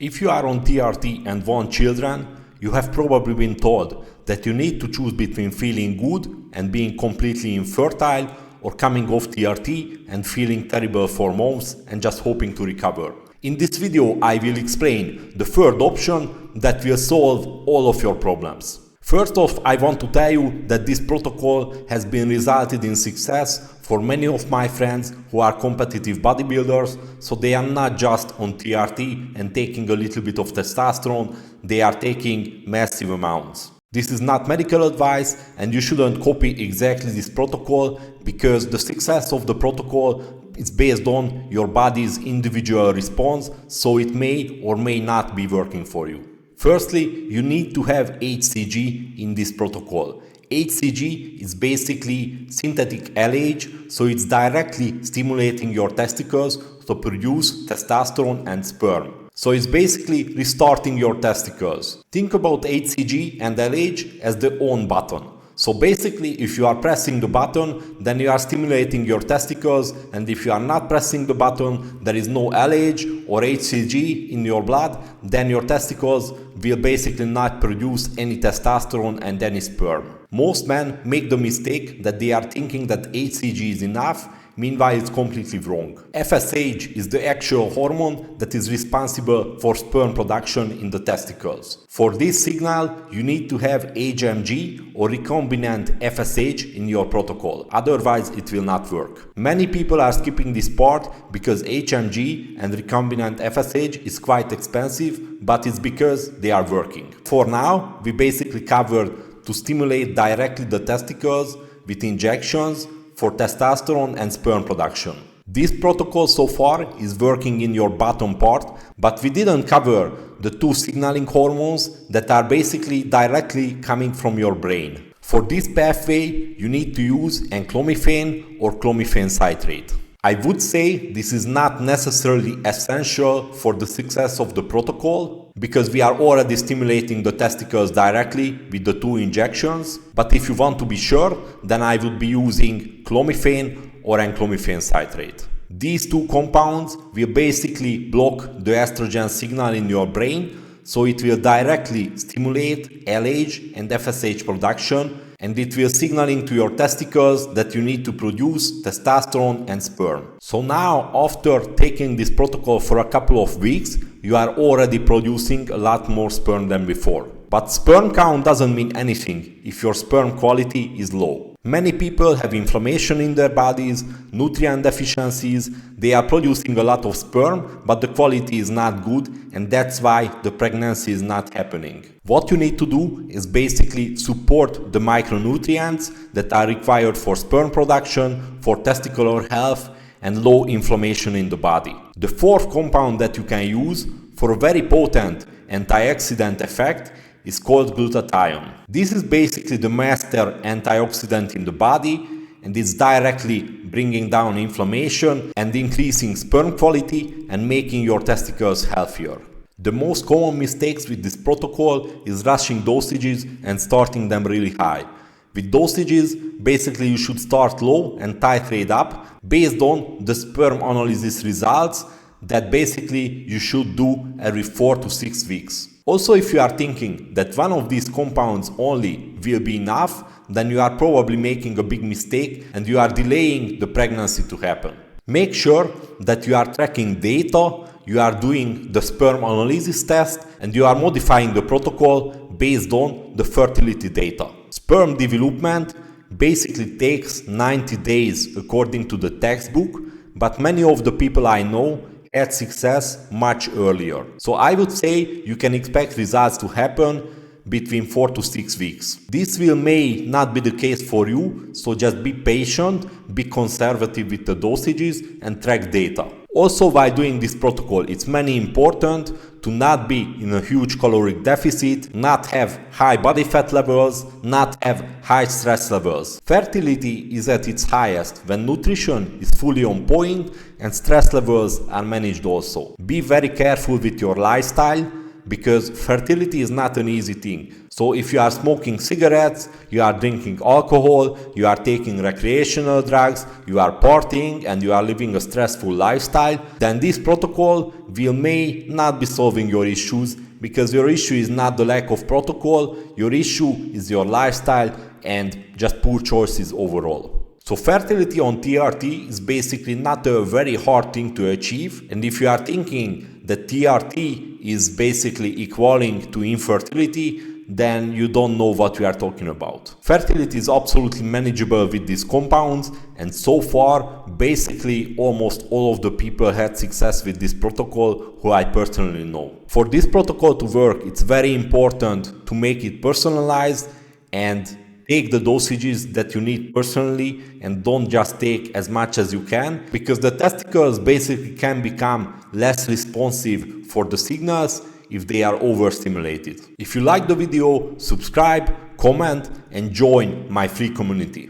If you are on TRT and want children, you have probably been told that you need to choose between feeling good and being completely infertile or coming off TRT and feeling terrible for months and just hoping to recover. In this video, I will explain the third option that will solve all of your problems. First off, I want to tell you that this protocol has been resulted in success for many of my friends who are competitive bodybuilders, so they are not just on TRT and taking a little bit of testosterone, they are taking massive amounts. This is not medical advice and you shouldn't copy exactly this protocol because the success of the protocol is based on your body's individual response, so it may or may not be working for you. Firstly, you need to have HCG in this protocol. HCG is basically synthetic LH, so it's directly stimulating your testicles to produce testosterone and sperm. So it's basically restarting your testicles. Think about HCG and LH as the on button. So basically, if you are pressing the button, then you are stimulating your testicles, and if you are not pressing the button, there is no LH or HCG in your blood, then your testicles will basically not produce any testosterone and any sperm. Most men make the mistake that they are thinking that HCG is enough. Meanwhile, it's completely wrong. FSH is the actual hormone that is responsible for sperm production in the testicles. For this signal, you need to have HMG or recombinant FSH in your protocol. Otherwise, it will not work. Many people are skipping this part because HMG and recombinant FSH is quite expensive, but it's because they are working. For now, we basically covered to stimulate directly the testicles with injections for testosterone and sperm production. This protocol so far is working in your bottom part, but we didn't cover the two signaling hormones that are basically directly coming from your brain. For this pathway, you need to use enclomiphene or clomiphene citrate. I would say this is not necessarily essential for the success of the protocol because we are already stimulating the testicles directly with the two injections. But if you want to be sure, then I would be using clomiphene or enclomiphene citrate. These two compounds will basically block the estrogen signal in your brain, so it will directly stimulate LH and FSH production, and it will signaling to your testicles that you need to produce testosterone and sperm. So now, after taking this protocol for a couple of weeks, you are already producing a lot more sperm than before. But sperm count doesn't mean anything if your sperm quality is low. Many people have inflammation in their bodies, nutrient deficiencies, they are producing a lot of sperm, but the quality is not good, and that's why the pregnancy is not happening. What you need to do is basically support the micronutrients that are required for sperm production, for testicular health, and low inflammation in the body. The fourth compound that you can use for a very potent antioxidant effect is called glutathione. This is basically the master antioxidant in the body, and it's directly bringing down inflammation and increasing sperm quality and making your testicles healthier. The most common mistakes with this protocol is rushing dosages and starting them really high. With dosages, basically you should start low and titrate up based on the sperm analysis results that basically you should do every 4 to 6 weeks. Also, if you are thinking that one of these compounds only will be enough, then you are probably making a big mistake and you are delaying the pregnancy to happen. Make sure that you are tracking data, you are doing the sperm analysis test, and you are modifying the protocol based on the fertility data. Sperm development basically takes 90 days according to the textbook, but many of the people I know had success much earlier. So I would say you can expect results to happen between 4 to 6 weeks. This may not be the case for you, so just be patient, be conservative with the dosages and track data. Also, while doing this protocol, it's very important to not be in a huge caloric deficit, not have high body fat levels, not have high stress levels. Fertility is at its highest when nutrition is fully on point and stress levels are managed also. Be very careful with your lifestyle because fertility is not an easy thing. So if you are smoking cigarettes, you are drinking alcohol, you are taking recreational drugs, you are partying, and you are living a stressful lifestyle, then this protocol may not be solving your issues, because your issue is not the lack of protocol, your issue is your lifestyle and just poor choices overall. So fertility on TRT is basically not a very hard thing to achieve, and if you are thinking that TRT is basically equaling to infertility, then you don't know what we are talking about. Fertility is absolutely manageable with these compounds, and so far basically almost all of the people had success with this protocol who I personally know. For this protocol to work, it's very important to make it personalized and take the dosages that you need personally, and don't just take as much as you can, because the testicles basically can become less responsive for the signals if they are overstimulated. If you like the video, subscribe, comment, and join my free community.